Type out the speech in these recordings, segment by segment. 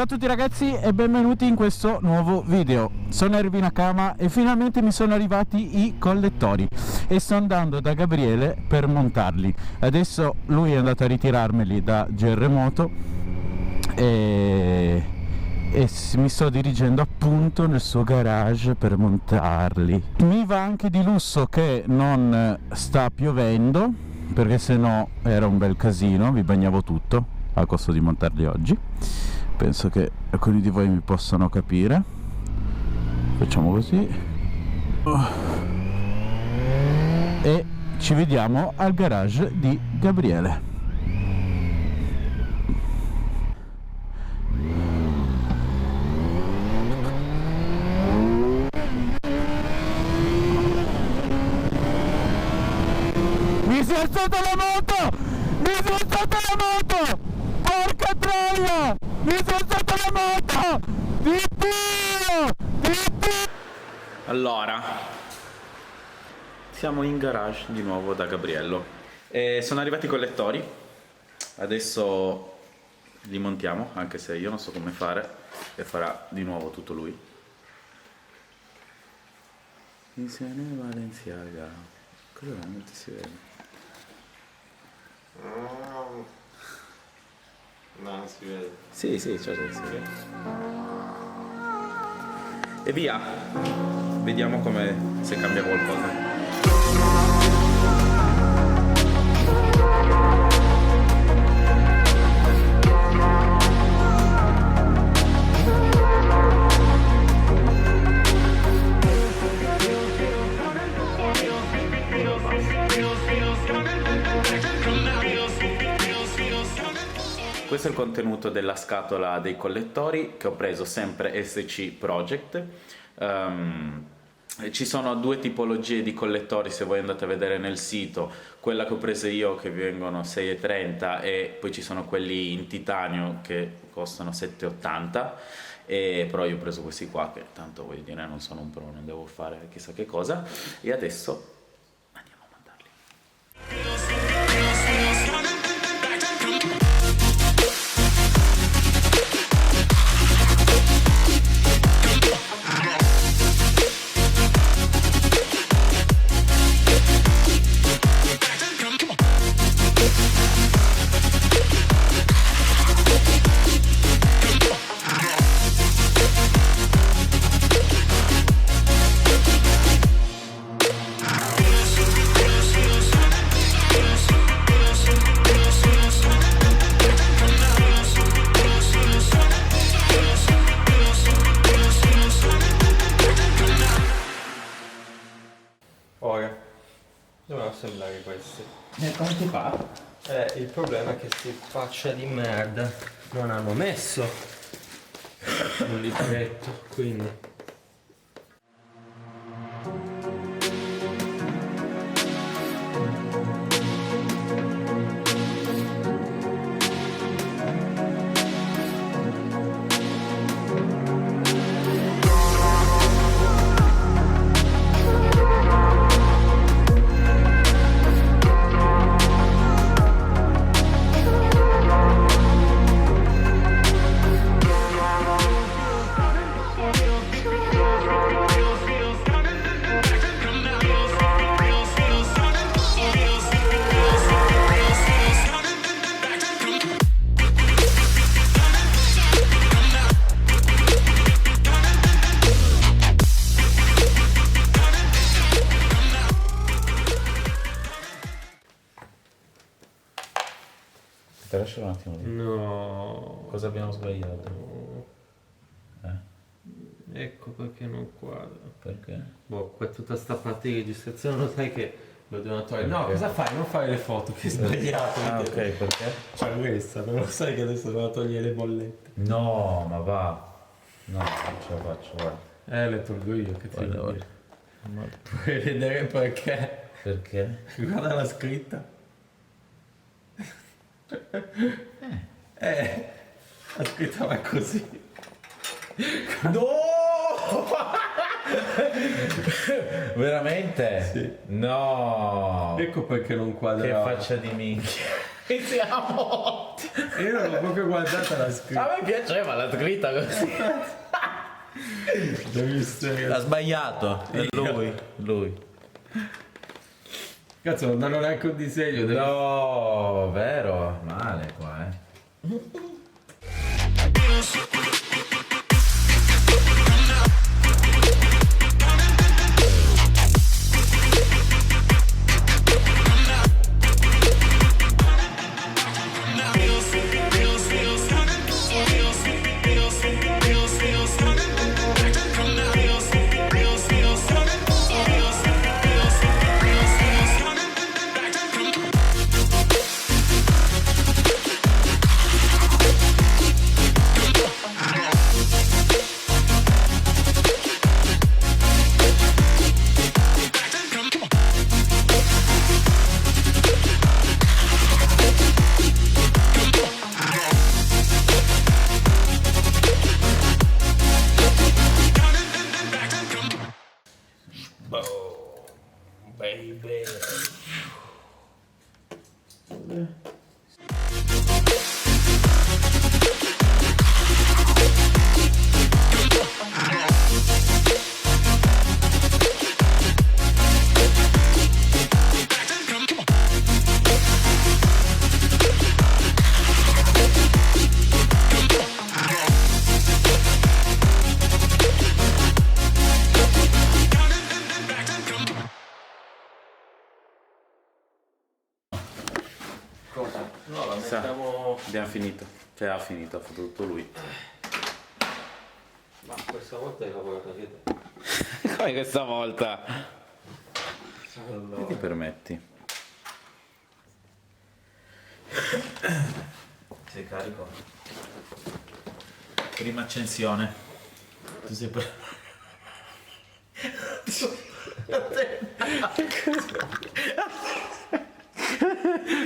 Ciao a tutti ragazzi e benvenuti in questo nuovo video. Sono Erwin Nakama e finalmente mi sono arrivati i collettori e sto andando da Gabriele per montarli. Adesso lui è andato a ritirarmeli da GR Moto e mi sto dirigendo appunto nel suo garage per montarli. Mi va anche di lusso che non sta piovendo, perché sennò era un bel casino, vi bagnavo tutto a costo di montarli oggi. Penso che alcuni di voi mi possano capire. Facciamo così e ci vediamo al garage di Gabriele. Mi si è alzata la moto! Mi si è alzata la moto! Porca troia! Mi si è alzata la moto! Di Dio! Di Dio! Allora, siamo in garage di nuovo da Gabriello. Sono arrivati i collettori. Adesso li montiamo, anche se io non so come fare e farà di nuovo tutto lui. Insieme Valenciaga. Cosa non ti si vede? No, non si vede. Sì, certo, si vede. E via! Vediamo come se cambia qualcosa. Questo è il contenuto della scatola dei collettori che ho preso sempre SC Project. Ci sono due tipologie di collettori, se voi andate a vedere nel sito. Quella che ho preso io che vengono 6,30 e poi ci sono quelli in titanio che costano 7,80, però io ho preso questi qua che tanto voglio dire non sono un pro, non devo fare chissà che cosa. E adesso andiamo a mandarli. Ora, devono assemblare questi. E come ti fa? Il problema è che sti faccia di merda non hanno messo un libretto, quindi... Ti lascio un attimo lì. No. Cosa abbiamo sbagliato? Ecco perché non quadra. Perché? Boh, qua tutta sta parte di registrazione lo sai che lo devono togliere. No, Perché? cosa fai? Non fare le foto che è sbagliato. Ah, ok, perché? Cioè questa, non lo sai che adesso devono togliere le bollette. No, ma va. No, non ce la faccio, guarda. Le tolgo io che ti Guarda, devo guarda. dire. Ma Puoi vedere perché? perché? Guarda la scritta. La scritta va così. No! Veramente? Sì. No! Ecco perché non Che quadrava. faccia di minchia. Siamo. Io non l'ho proprio guardata la scritta. A me piaceva la scritta così. Ha sbagliato. È lui. Cazzo, non danno neanche un disegno. No, vero? Male qua, Baby. Cosa? No, la mettiamo... Abbiamo finito. Cioè ha finito, ha fatto tutto lui. Ma questa volta hai lavorato anche te. Come questa volta? Allora. Che ti permetti? Sei carico? Prima accensione. Tu sei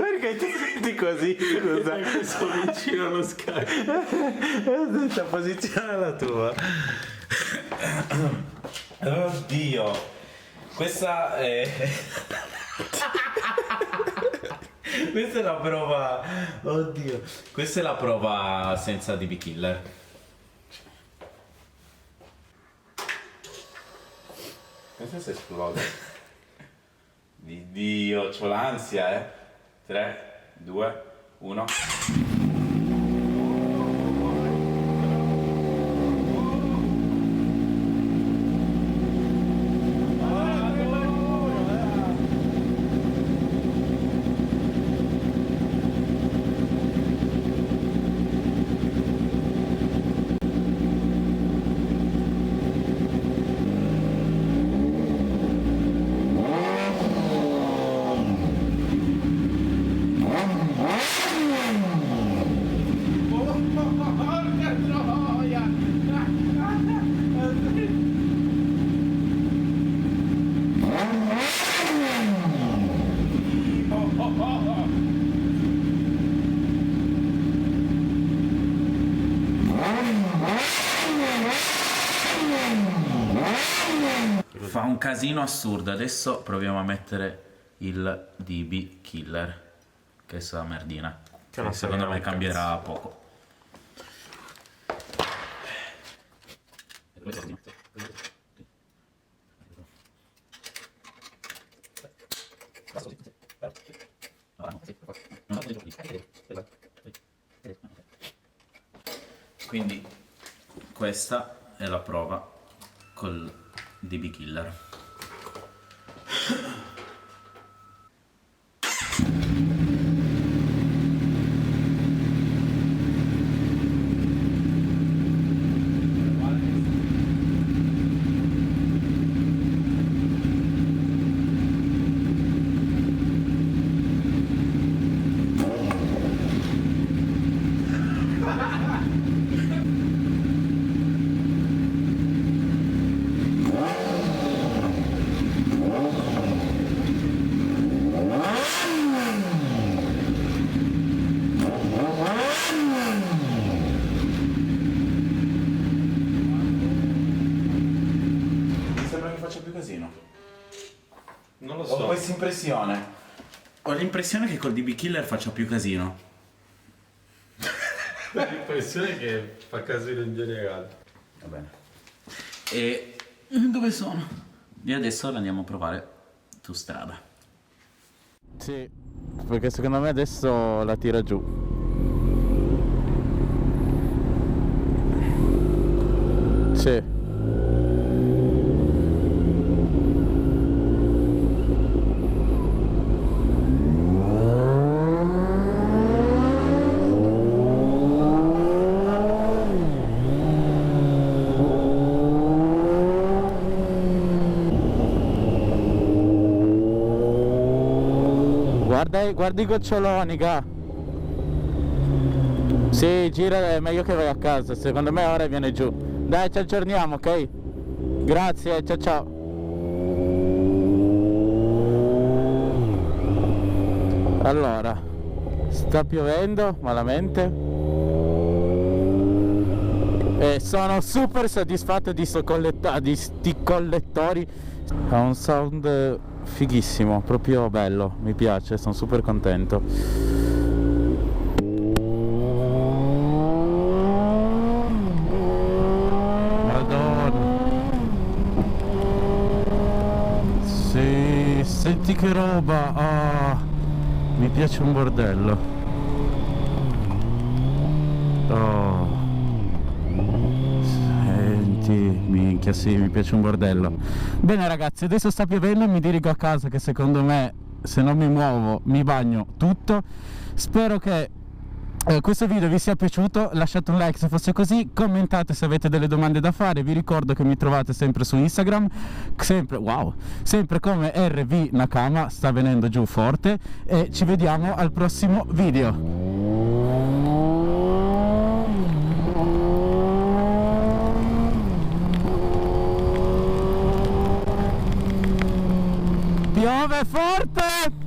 Perché ti senti così? Scusa. Sono vicino allo scarico. Questa posizione è la tua. Oddio. Questa è... Questa è la prova... Oddio. Questa è la prova senza DB Killer. Questa si esplode. Di Dio, c'ho l'ansia, 3, 2, 1. Fa un casino assurdo. Adesso proviamo a mettere il DB Killer, che è sta merdina, che secondo me cambierà poco. Quindi questa è la prova col DB Killer. Non lo Ho so. questa impressione. Ho l'impressione che col DB Killer faccia più casino. Ho l'impressione che fa casino in generale. Va bene. E dove sono? E adesso la andiamo a provare su strada. Sì, perché secondo me adesso la tira giù. Sì. Guarda i goccioloni, ga. Sì, gira, è meglio che vai a casa. Secondo me ora viene giù. Dai, ci aggiorniamo, ok? Grazie, ciao ciao. Allora, sta piovendo malamente. E sono super soddisfatto di sti collettori. Ha un sound fighissimo, proprio bello, mi piace, sono super contento. Madonna. Sì, senti che roba. Ah, mi piace un bordello. Oh, senti, minchia, sì, mi piace un bordello. Bene ragazzi, adesso sta piovendo e mi dirigo a casa, che secondo me se non mi muovo mi bagno tutto. Spero che questo video vi sia piaciuto, lasciate un like se fosse così, commentate se avete delle domande da fare. Vi ricordo che mi trovate sempre su Instagram, sempre come RV Nakama, sta venendo giù forte, e ci vediamo al prossimo video. Piove forte!